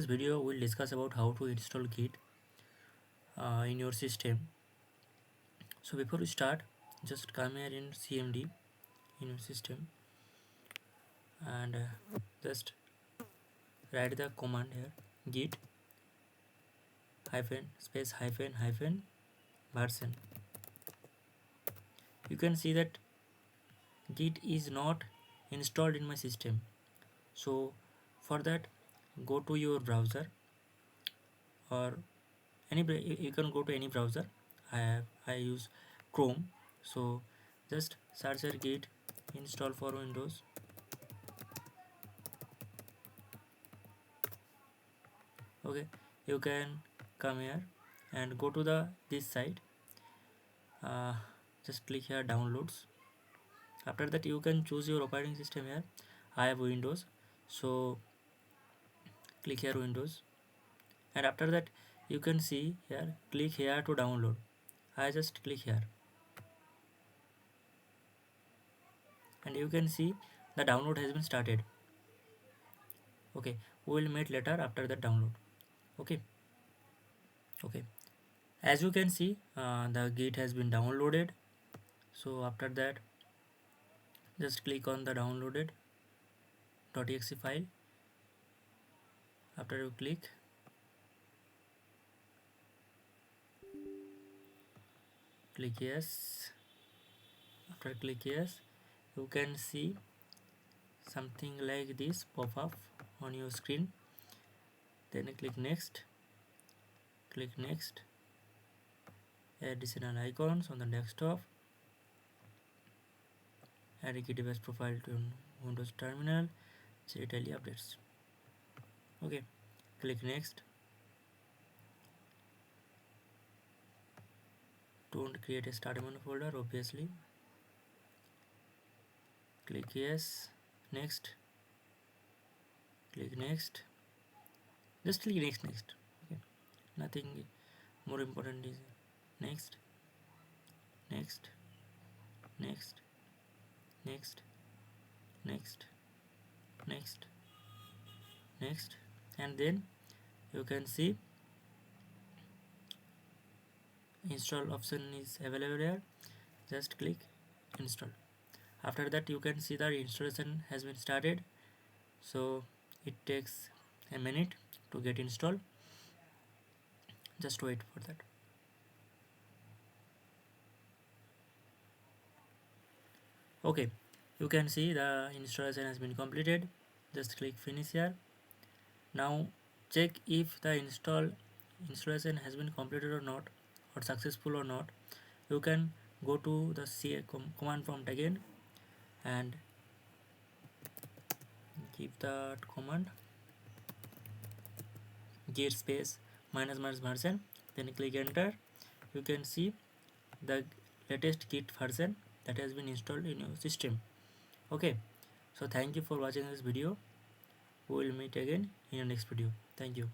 video we'll discuss about how to install Git in your system. So before we start, just come here in CMD in your system and just write the command here, git hyphen space hyphen hyphen version. You can see that Git is not installed in my system. So for that, go to your browser, or you can go to any browser. I use Chrome. So just search your Git install for Windows. Okay, you can come here and go to this site. Just click here downloads. After that, you can choose your operating system here. I have Windows, so click here Windows, and after that you can see here, click here to download. I just click here and you can see the download has been started. Okay, we will meet later after the download. Okay, as you can see, the Git has been downloaded. So after that, just click on the downloaded .exe file. After you click yes. After click yes, you can see something like this pop up on your screen. Then click next, add additional icons on the desktop, add a Git device profile to Windows terminal, check daily updates. Okay, click next. Don't create a start menu folder, obviously. Click yes, next, click next, just click next. Okay, nothing more important is next, next, next, next, next, next, next, and then you can see install option is available here. Just click install. After that, you can see the installation has been started. So it takes a minute to get installed. Just wait for that. Okay, you can see the installation has been completed. Just click finish here. Now check if the installation has been completed or not, or successful or not. You can go to the command prompt again and give that command git space minus version, then click enter. You can see the latest Git version that has been installed in your system. Okay, so thank you for watching this video. We will meet again in your next video. Thank you.